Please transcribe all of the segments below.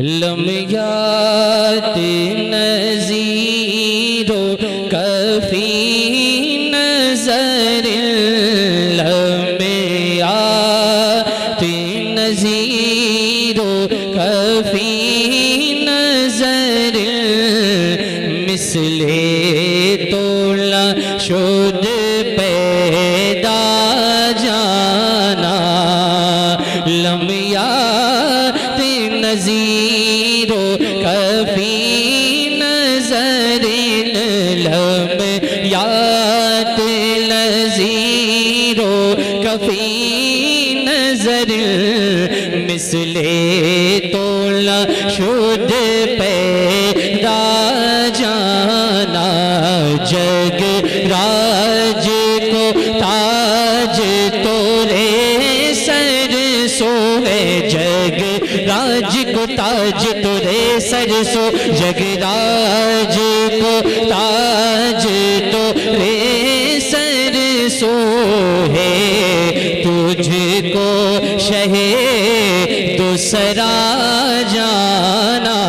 लम्यात नज़ीरो कफ़ी नज़र लम्यात नज़ीरो कफ़ी नज़र मिसले तोला शुद पैदा जाना लम्यात नज़ीरो कफ़ी नज़र लम्यात नज़ीरो कफ़ी नज़र मिसले तोला शुद पैदा जाना जग राज को ताज तोरे सर सोए जग राज को ताज तोरे सर सो जग राज को ताज तोरे सर सो है तुझको शहे दूसरा जाना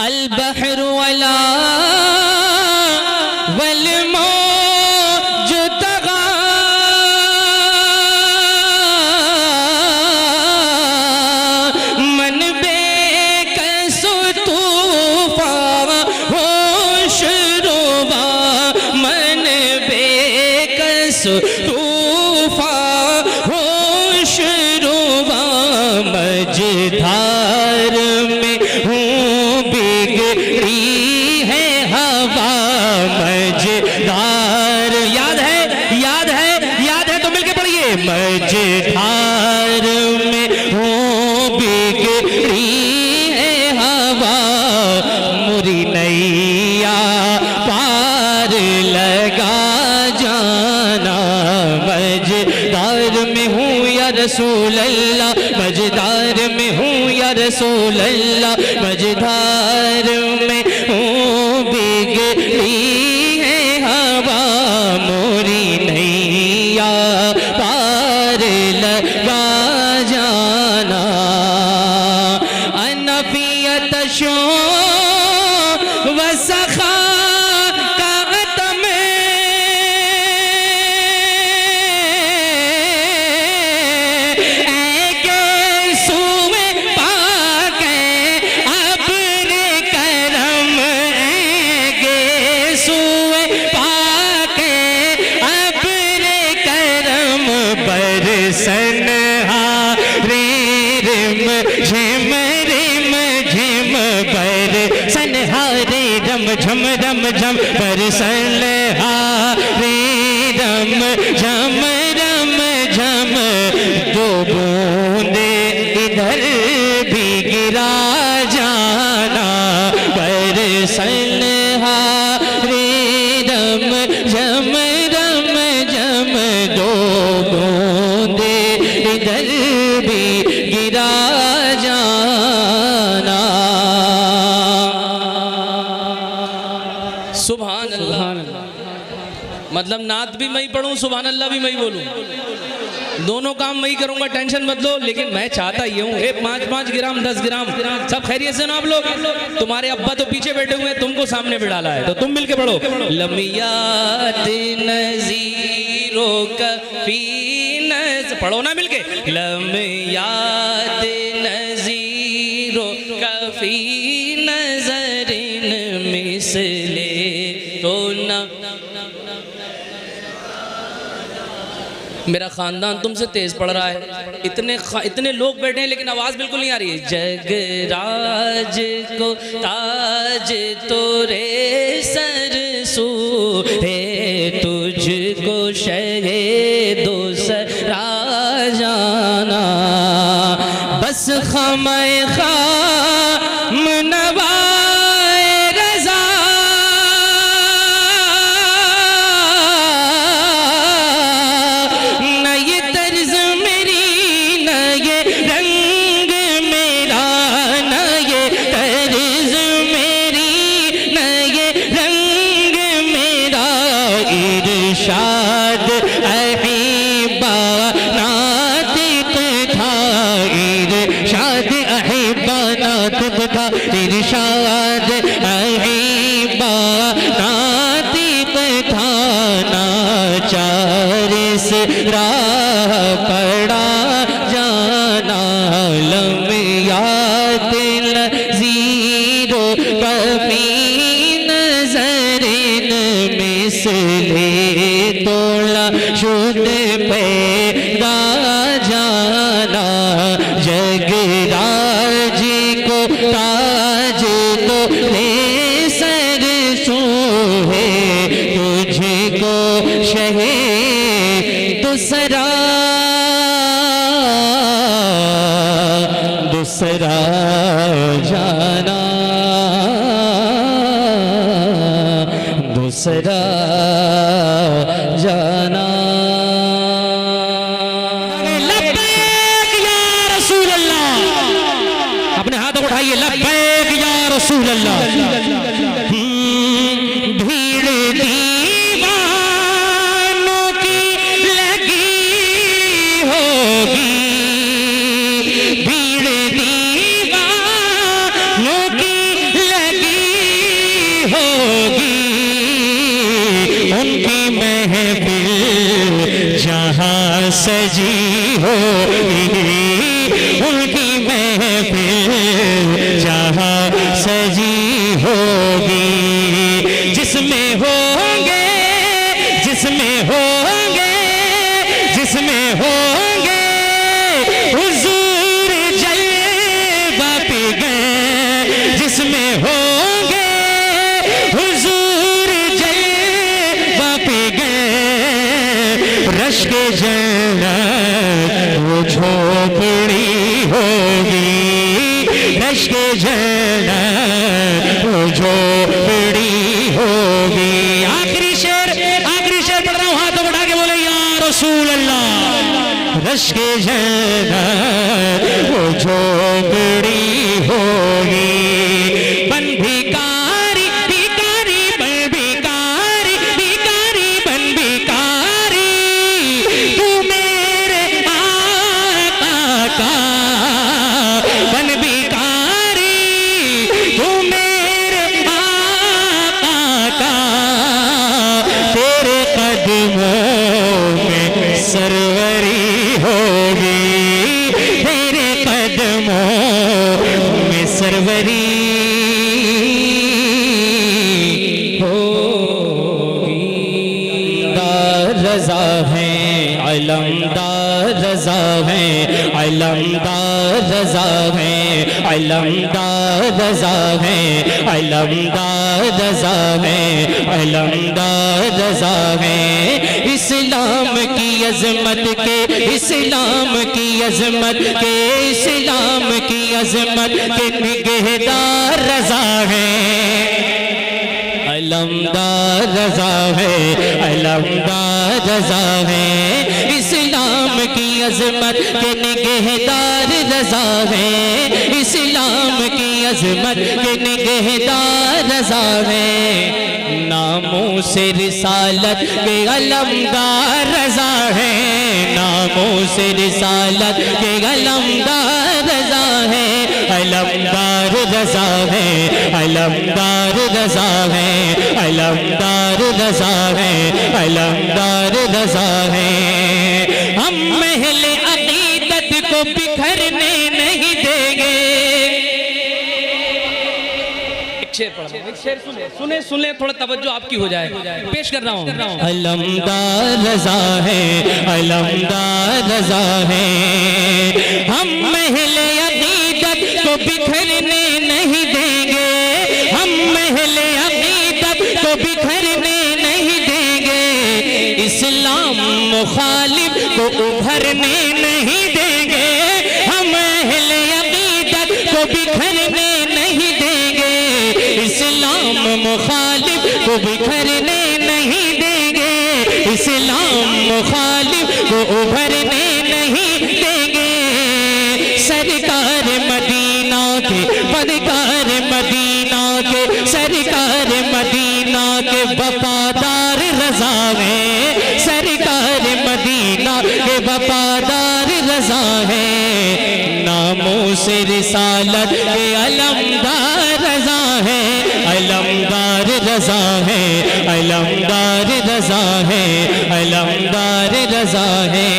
अल बहर वला वल मौज तगा मन बेकसो तूफान होश रुबा मन बेकसो तूफान होश रुबा मझधार में हूँ बिगड़ी है हवा मझधार याद है तो मिलके पढ़िए मझधार में हूँ बिगड़ी है हवा मुरी नैया पार लगा जाना मझधार में हूँ या रसूल अल्लाह मझधार में हूँ या रसूल अल्लाह मझधार में हूँ बिगड़ी है हवा मोरी नैया पार लगा जाना अनफियत शो वसखा सनहारे रिम झिम रिम झिम बर सनहारे रम झम रम झम बर सनहारे रम झम रम झम दो बूंदे इधर भी गिरा जाना बर सनहारे रम झम रम झम दो बूंदे इधर भी गिरा जाना सुभान अल्लाह मतलब नात भी मैं ही पढ़ूं सुभान अल्लाह भी मैं ही बोलूं दोनों काम मैं ही करूंगा टेंशन मत लो लेकिन मैं चाहता ये हूँ 5-5 ग्राम 10 ग्राम सब खैरियत से ना आप लोग तुम्हारे अब्बा तो पीछे बैठे हुए हैं तुमको सामने बिठाला है तो तुम मिलके पढ़ो लम्यात नज़ीरो कफ़ी पढ़ो ना मिलके लम्यात नज़ीरो कफ़ी नज़रिन मिसले तो ना मेरा खानदान तुमसे तेज पढ़ रहा है इतने लोग बैठे हैं लेकिन आवाज बिल्कुल नहीं आ रही है जग राज को ताज तोरे सर सू है तुझको शहे दूसरा जाना बस खमै खाम नवाए रज़ा न ये तर्ज मेरी न ये रंग मेरा न ये तर्ज मेरी न ये रंग मेरा इरशाद अहीबा नातिक था इरशाद खुद था इरशाद अहीबा नातिक था नाचार से राह पड़ा जाना लम्यात नज़ीरो कभी नजरिन मिसले तोला शुद्ध पैदा जाना जगराज को ताज तो ले सर सोहे तुझको शहे दूसरा दूसरा जाना दूसरा जाना। लब्बैक या रसूल अल्लाह, अपने हाथों को उठाइए, लब्बैक या रसूल अल्लाह। भीड़ दीवानों की लगी होगी, भीड़ दीवानों की लगी होगी, उनकी महफिल जहाँ सजी होगी, उनकी महफिल जहाँ सजी होगी, जिसमें होंगे जिसमें होंगे जिसमें होंगे हुजूर जलवा पे गए, जिसमें होंगे हुजूर जलवा पे गए, रश्क जन्नत वो झोपड़ी होगी, रश्क जन्नत वो झोपड़ी होगी। आखिरी शेर पढ़ रहा हूं, हाथों बढ़ा के बोले या रसूल अल्लाह। रश्क जन्नत वो झोपड़ी होगी, बन भिखारी भिखारी बन भिखारी भिखारी बन भिखारी, तू मेरे आका का बन भिखारी, तू मेरे आका का, तेरे कदमों में सरवरी होगी, तेरे कदमों में सरवरी होगी। रज़ा है अलमदार रज़ा है, अलमदार रज़ा है, अलमदार रज़ा है, अलमदार रज़ा है, अलमदार रज़ा है। इस्लाम की अज़मत के, इस्लाम की अज़मत के, इस्लाम की अज़मत के निगहदार रज़ा है, अलमदार रज़ा है, अलमदार रज़ा है। इस्लाम की अज़मत के निगहदार रज़ा है, इस्लाम की अज़मत के निगहदार रज़ा है। नामों से रिसालत के अलमदार रज़ा है, नामों से रिसालत के अलमदार रज़ा है, अलमदार रज़ा है, अलमदार रज़ा है, अलमदार रज़ा है, अलमदार रज़ा है। हम महले अक़ीदत को बिखरने नहीं देंगे। एक शेर सुने थोड़ा तवज्जो आपकी हो जाए, पेश कर रहा हूँ। अलमदार रज़ा है, अलमदार रज़ा है। हम महले अक़ीदत को बिखरने नहीं देंगे, हम महले अक़ीदत को बिखरने नहीं देंगे, इस्लाम मुखालिफ को उभरने नहीं देंगे, हम महले अक़ीदत को बिखरने नहीं देंगे, इस्लाम मुखालिफ को बिखरने नहीं देंगे, इस्लाम मुखालिफ को उभरने नहीं देंगे। सरकार मदीना के, पदकार मदीना के, सरकार मदीना के वफादार रज़ा है, सरकार मदीना के वफादार रज़ा है। नामों से रिसालत के अलमदार रजा है, अलमदार रजा है, अलमदार रजा है, अलमदार रजा है।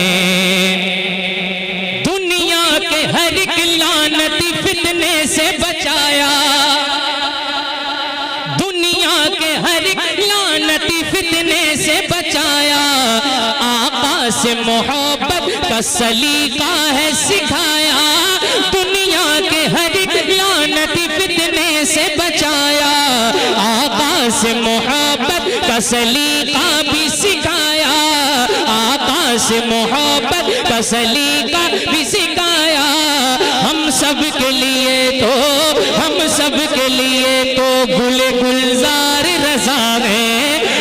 दुनिया के हर एक लानती फितने से बचाया, दुनिया के हर एक लानती फितने से बचाया। आका से मोहब्बत का सलीका है सिखाया, दुनिया के हर एक लानती फितने से बचाया। आका से मोहब्बत का सलीका भी सिखाया, आका से मोहब्बत का सलीका भी सिखाया। हम सब के लिए तो, हम सब के लिए तो गुल गुलजार रजा है,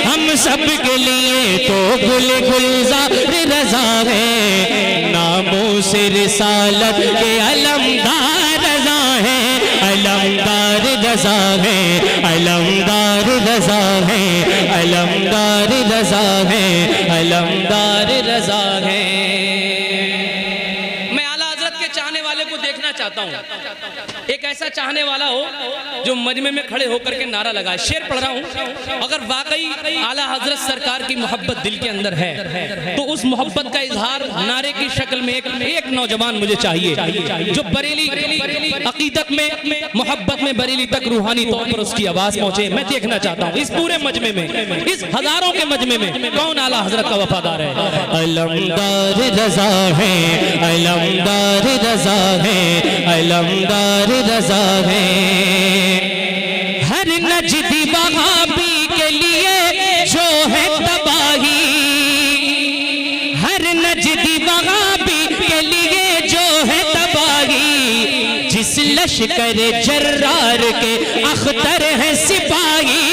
हम सब के लिए तो गुल गुलजार रजा है। नामों से रिसालत के अलमदार रजा है, अलमदार रजा है, अलमदार रजा है, अलमदार रजा है, अलमदार रजा है। मैं आला हजरत के चाहने वाले को देखना चाहता हूँ, एक ऐसा चाहने वाला हो जो मजमे में खड़े होकर के नारा लगाए। शेर पढ़ रहा हूँ, अगर वाकई आला हजरत सरकार की मोहब्बत दिल के अंदर है तो उस मोहब्बत का इजहार नारे की शक्ल में एक नौजवान मुझे चाहिए जो बरेली अकीदत में, मोहब्बत में बरेली तक रूहानी तौर पर उसकी आवाज पहुंचे। मैं देखना चाहता हूँ इस पूरे मजमे में, इस हजारों के मजमे में कौन आला हजरत का वफादार है। अलमदार रजा है, अलमदार रजा है, अलमदार रजा है। हर नजदी वहाबी के लिए जो है तबाही, हर नजदी वहाबी के लिए जो है तबाही। जिस लश्कर जर्रार के अख्तर है सिपाही,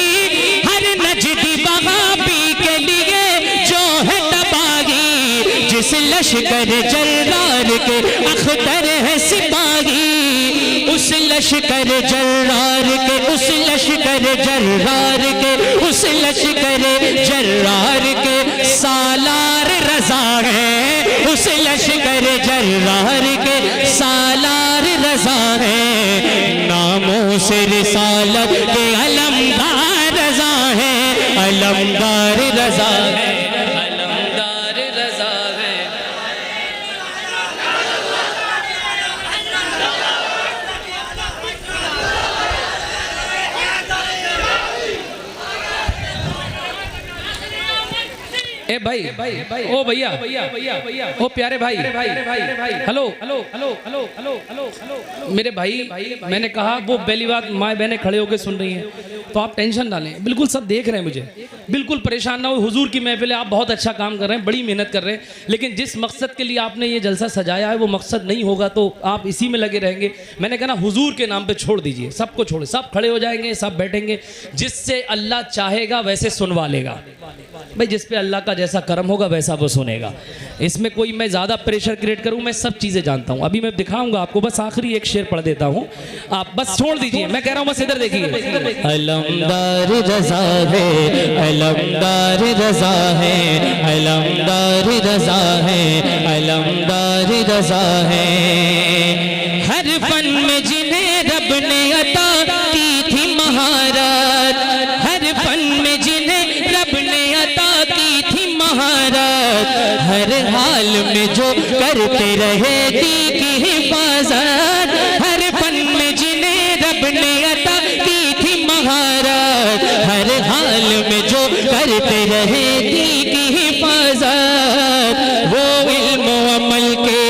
हर नजदी वहाबी के लिए जो है तबाही। जिस लश्कर जर्रार के अख्तर है सिपाही, उस लश्कर जर्रार के, उस लश्कर जर्रार के, उस लश्कर जर्रार के सालार रजा है, उस लश्कर जर्रार के सालार रजा है। नामों से रिसालत के अलमदार रजा है, अलमदार रजा है, अलमदार रजा है। ए भाई, ओ भैया, ओ प्यारे भाई, hello hello hello hello hello hello मेरे भाई, मैंने कहा वो पहली बात माँ बहनें खड़े होकर सुन रही हैं तो आप टेंशन डालें, बिल्कुल सब देख रहे हैं मुझे, बिल्कुल परेशान ना हो। हुजूर की महफिल है, आप बहुत अच्छा काम कर रहे हैं, बड़ी मेहनत कर रहे हैं, लेकिन जिस मकसद के लिए आपने ये जलसा सजाया है वो मकसद नहीं होगा तो आप इसी में लगे रहेंगे। मैंने कहा ना हुजूर के नाम पे छोड़ दीजिए, सबको छोड़े, सब खड़े हो जाएंगे, सब बैठेंगे, जिससे अल्लाह चाहेगा वैसे सुनवा लेगा। भाई जिस पे अल्लाह का जैसा करम होगा वैसा वो सुनेगा, इसमें कोई मैं ज़्यादा प्रेशर क्रिएट करूं, मैं सब चीज़ें जानता हूं। अभी मैं दिखाऊंगा आपको, बस आखिरी एक शेर पढ़ देता हूं, आप बस छोड़ दीजिए, मैं कह रहा हूं बस इधर देखिए। अलमदार रजा है, अलमदार रजा है, अलमदार रजा है, अलमदार रजा है। हर फन में जिन्हें रब ने अता की थी महारत, हर फन में जिन्हें रब ने अता की थी महारत, हर हाल में जो करते रहे दी की हिफाजत, हर फन में जिन्हें रब ने अता की थी महारत, हर हाल में जो करते रहे दी की हिफाजत। वो इल्म अमल के,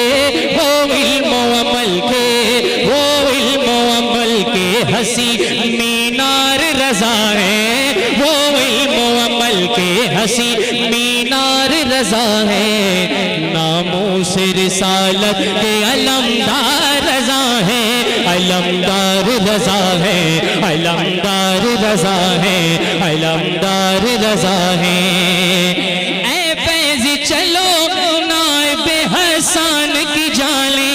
वो इल्म अमल के, वो इल्म अमल के हसी मीनार रजा है, वो इल्म अमल के हसी मीनार रजा है। नामों से रिसालत के अलमदार रजा है, अलमदार रजा है, अलमदार रजा है, अलमदार रजा है। ऐ फैज़ चलो नाइबे हसन की जाने,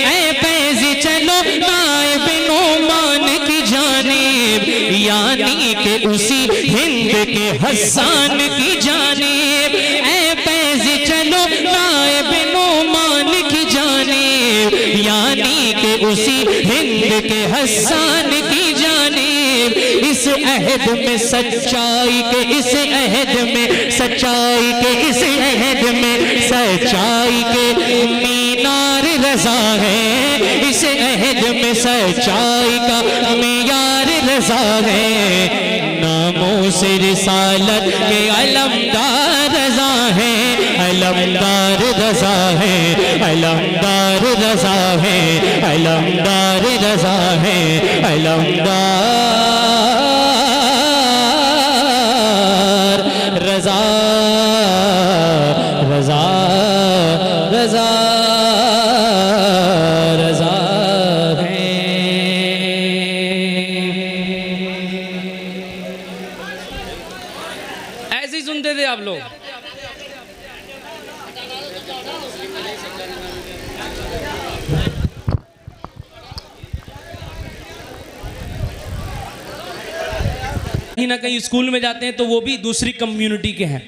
ऐ फैज़ चलो नाइबे नोमान की जानिब, यानी के उसी हिंद के हसन की जानिब। ऐ फैज़ चलो नाइबे नोमान की जानिब, यानी के उसी हिंद के हसन की जानिब, इस अहद में सच्चाई के, इस अहद में सच्चाई के, इस अहद में सच्चाई के मीनार रज़ा है, इस अहद में सच्चाई का मीनार रज़ा है। नामों से रिसालत के अलमदार रज़ा है, अलमदार रज़ा है, अलमदार रज़ा है, अलमदार रज़ा है, अलमदार रज़ा रज़ा रज़ा रज़ा है। ऐसे ही सुनते थे आप लोग। कहीं ना कहीं स्कूल में जाते हैं तो वो भी दूसरी कम्युनिटी के हैं,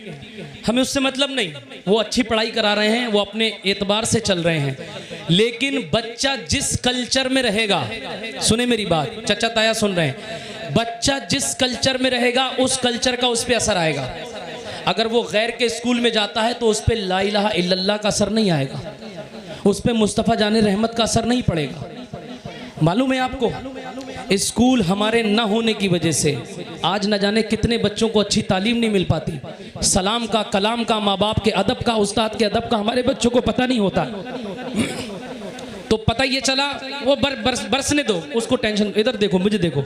हमें उससे मतलब नहीं, वो अच्छी पढ़ाई करा रहे हैं, वो अपने एतबार से चल रहे हैं। लेकिन बच्चा जिस कल्चर में रहेगा, सुने मेरी बात, चचा ताया सुन रहे हैं, बच्चा जिस कल्चर में रहेगा उस कल्चर का उस पर असर आएगा। अगर वो गैर के स्कूल में जाता है तो उस पर ला इलाहा इल्लल्लाह का असर नहीं आएगा, उस पर मुस्तफ़ा जाने रहमत का असर नहीं पड़ेगा। मालूम है आपको, स्कूल हमारे ना होने की वजह से आज न जाने कितने बच्चों को अच्छी तालीम नहीं मिल पाती। सलाम का, कलाम का, माँ बाप के अदब का, उस्ताद के अदब का हमारे बच्चों को पता नहीं होता। तो पता ये चला, वो बरसने दो उसको, टेंशन, इधर देखो, मुझे देखो,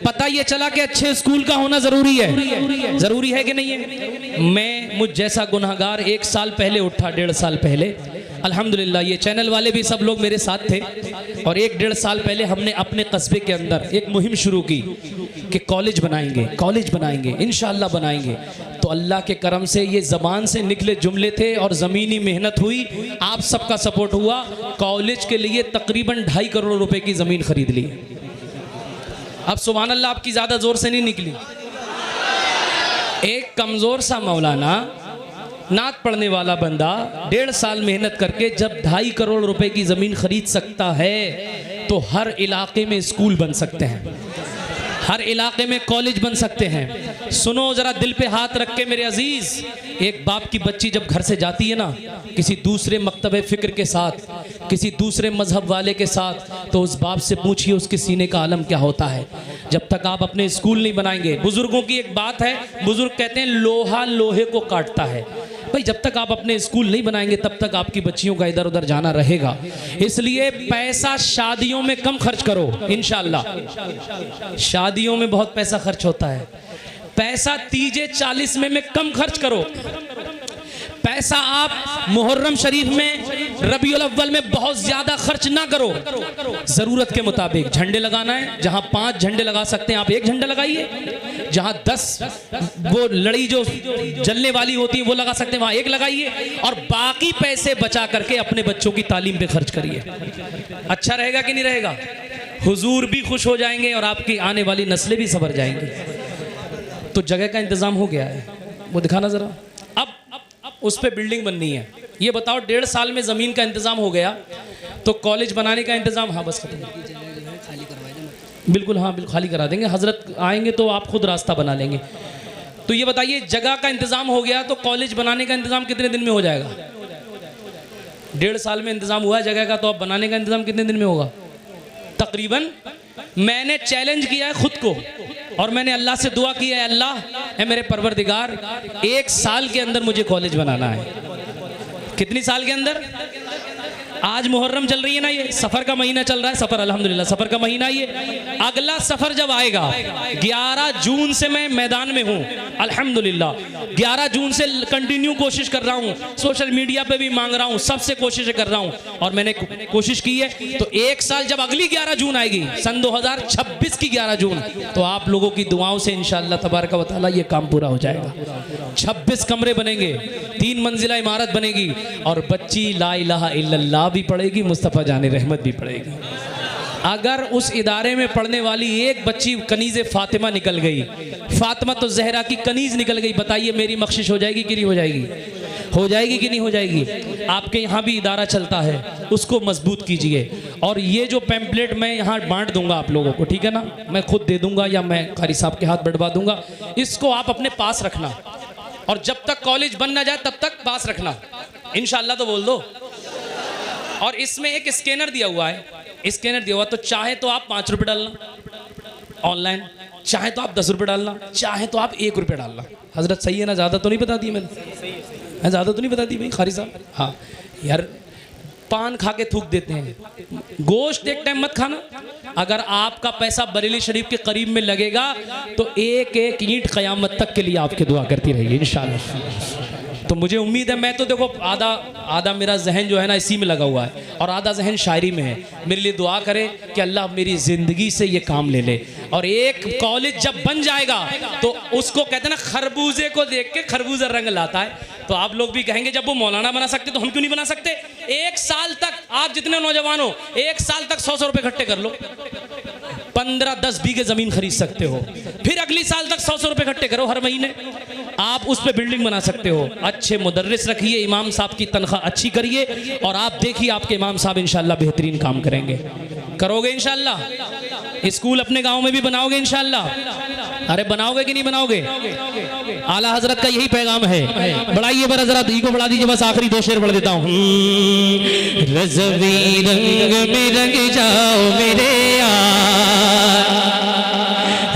पता ये चला कि अच्छे स्कूल का होना जरूरी है। जरूरी है कि नहीं है? मैं मुझ जैसा गुनहगार 1 साल पहले उठा, 1.5 साल पहले, अल्हम्दुलिल्लाह ये चैनल वाले भी सब लोग मेरे साथ थे, और 1-1.5 साल पहले हमने अपने कस्बे के अंदर एक मुहिम शुरू की कि कॉलेज बनाएंगे, कॉलेज बनाएंगे, इंशाअल्लाह बनाएंगे। तो अल्लाह के करम से ये ज़बान से निकले जुमले थे और ज़मीनी मेहनत हुई, आप सबका सपोर्ट हुआ, कॉलेज के लिए तकरीबन 2.5 करोड़ रुपए की ज़मीन खरीद ली। अब सुभान अल्लाह आपकी ज़्यादा ज़ोर से नहीं निकली। एक कमज़ोर सा मौलाना, नात पढ़ने वाला बंदा 1.5 साल मेहनत करके जब 2.5 करोड़ रुपए की ज़मीन खरीद सकता है तो हर इलाके में स्कूल बन सकते हैं, हर इलाके में कॉलेज बन सकते हैं। सुनो ज़रा, दिल पे हाथ रख के मेरे अजीज़, एक बाप की बच्ची जब घर से जाती है ना किसी दूसरे मकतब फ़िक्र के साथ, किसी दूसरे मजहब वाले के साथ, तो उस बाप से पूछिए उसके सीने का आलम क्या होता है। जब तक आप अपने स्कूल नहीं बनाएंगे, बुजुर्गों की एक बात है, बुजुर्ग कहते हैं लोहा लोहे को काटता है। भाई जब तक आप अपने स्कूल नहीं बनाएंगे तब तक आपकी बच्चियों का इधर उधर जाना रहेगा। इसलिए पैसा शादियों में कम खर्च करो, इंशाअल्लाह। शादियों में बहुत पैसा खर्च होता है, पैसा तीजे 40 में कम खर्च करो। पैसा आप मुहर्रम शरीफ में, रबीउल अव्वल में बहुत ज्यादा खर्च ना करो, जरूरत के मुताबिक। झंडे लगाना है, जहां 5 झंडे लगा सकते हैं आप 1 झंडा लगाइए, जहां 10 वो लड़ी जो जलने वाली होती है वो लगा सकते हैं वहां 1 लगाइए, और बाकी पैसे बचा करके अपने बच्चों की तालीम पे खर्च करिए। अच्छा रहेगा कि नहीं रहेगा? हुजूर भी खुश हो जाएंगे और आपकी आने वाली नस्लें भी संवर जाएंगी। तो जगह का इंतजाम हो गया है, वो दिखाना जरा। अब उस पे बिल्डिंग बननी है। ये बताओ 1.5 साल में ज़मीन का इंतज़ाम हो गया तो कॉलेज बनाने का इंतज़ाम, हाँ बस खत्म, बिल्कुल, हाँ बिल्कुल खाली करा देंगे, हजरत आएंगे तो आप खुद रास्ता बना लेंगे। तो ये बताइए, जगह का इंतज़ाम हो गया तो कॉलेज बनाने का इंतज़ाम कितने दिन में हो जाएगा? 1.5 साल में इंतज़ाम हुआ है जगह का, तो अब बनाने का इंतज़ाम कितने दिन में होगा? तकरीबन। मैंने चैलेंज किया है खुद को और मैंने अल्लाह से दुआ की है, अल्लाह है मेरे परवरदिगार, 1 साल के अंदर मुझे कॉलेज बनाना है। कितनी साल के अंदर? आज मुहर्रम चल रही है ना, ये सफ़र का महीना चल रहा है, सफ़र अल्हम्दुलिल्लाह सफ़र का महीना। ये अगला सफ़र जब आएगा 11 जून से मैं मैदान में हूँ अल्हम्दुलिल्लाह। 11 जून से कंटिन्यू कोशिश कर रहा हूँ, सोशल मीडिया पे भी मांग रहा हूँ, सबसे कोशिश कर रहा हूँ और मैंने कोशिश की है। तो 1 साल जब अगली 11 जून आएगी, सन 2026 की 11 जून, तो आप लोगों की दुआओं से इंशाअल्लाह तबारक व तआला ये काम पूरा हो जाएगा। 26 कमरे बनेंगे, 3 मंजिला इमारत बनेगी और बच्ची ला इलाहा इल्लल्लाह भी पढ़ेगी, मुस्तफ़ा जाने रहमत भी पढ़ेगी। अगर उस इदारे में पढ़ने वाली एक बच्ची कनीज़े फातिमा निकल गई, फातिमा तो ज़हरा की कनीज़ निकल गई, बताइए मेरी बख्शिश हो जाएगी कि नहीं हो जाएगी? हो जाएगी कि नहीं हो जाएगी? आपके यहाँ भी इदारा चलता है, उसको मजबूत कीजिए। और ये जो पैम्पलेट मैं यहाँ बांट दूंगा आप लोगों को, ठीक है ना, मैं खुद दे दूंगा या मैं कारी साहब के हाथ बढ़वा दूंगा, इसको आप अपने पास रखना और जब तक कॉलेज बन ना जाए तब तक पास रखना, इंशाल्लाह तो बोल दो। और इसमें एक स्कैनर दिया हुआ है, स्कैनर दिया हुआ, तो चाहे तो आप 5 रुपये डालना ऑनलाइन, चाहे तो आप 10 रुपये डालना, चाहे तो आप 1 रुपये डालना। हजरत सही है ना? ज़्यादा तो नहीं बता दी मैंने? ज़्यादा तो नहीं बता दी भाई कारी साहब? हाँ यार, पान खा के थूक देते हैं, गोश्त एक टाइम मत खाना। अगर आपका पैसा बरेली शरीफ के करीब में लगेगा तो एक एक ईंट क़यामत तक के लिए आपके दुआ करती रहेगी इंशाल्लाह। तो मुझे उम्मीद है, मैं तो देखो आधा मेरा जहन जो है ना इसी में लगा हुआ है और आधा जहन शायरी में है। मेरे लिए दुआ करे कि अल्लाह मेरी ज़िंदगी से ये काम ले ले। और एक कॉलेज जब बन जाएगा तो उसको कहते हैं ना, खरबूजे को देख के खरबूजा रंग लाता है। तो आप लोग भी कहेंगे जब वो मौलाना बना सकते तो हम क्यों नहीं बना सकते? 1 साल तक आप जितने नौजवान हो, 1 साल तक 100 रुपये इकट्ठे कर लो, 15-10 बीघे ज़मीन खरीद सकते हो। फिर अगली साल तक 100 रुपये इकट्ठे करो हर महीने, आप उस पर बिल्डिंग बना सकते हो। अच्छे मुदर्रिस रखिए, इमाम साहब की तनख्वाह अच्छी करिए और आप देखिए आपके इमाम साहब इंशाल्लाह बेहतरीन काम करेंगे। करोगे इंशाल्लाह? स्कूल अपने गांव में भी बनाओगे इंशाल्लाह? अरे बनाओगे कि नहीं बनाओगे? आला हजरत का यही पैगाम है। बढ़ाइए बर हजरत, ई को बढ़ा दीजिए, बस आखिरी 2 शेर पढ़ देता हूँ। रज़वी रंग में रंग जाओ मेरे यार,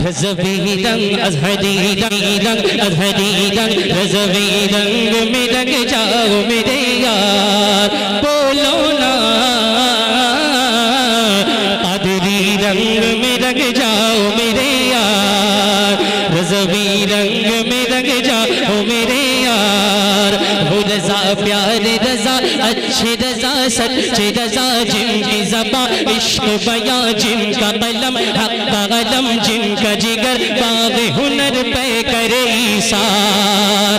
रज़वी रंग अज़हरी रंग अज़हरी रंग, रज़वी रंग में रंग जाओ मेरे यार, बोलो ना कादरी रंग में रंग जाओ मेरे यार, रज़वी रंग में रंग जाओ मेरे यार। वो रज़ा प्यारे रज़ा अच्छे रज़ा सच्चे रज़ा, जिनकी ज़बां इश्क बयां, जिनका कलम हक़ का कलम, जिनका जिगर बाग़ हुनर पे करे ईसार।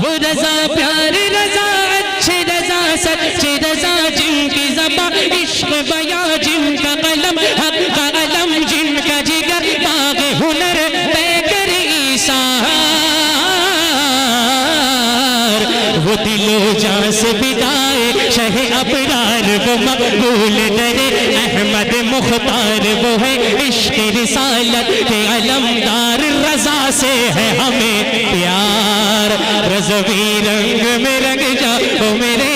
वो रज़ा प्यारे रज़ा अच्छे रज़ा सच्चे रज़ा, जिनकी ज़बां इश्क बयां, जिनका कलम हक़ का कलम, जिनका जिगर बाग़ हुनर पे करे ईसार। वो दिलो जान से बिदाए शहे अबरार, वो मकबूल दरे अहमद मुख्तार, वो है इश्क रिसालत के अलमदार, रज़ा से है हमें प्यार। रज़वी रंग में रंग जाओ मेरे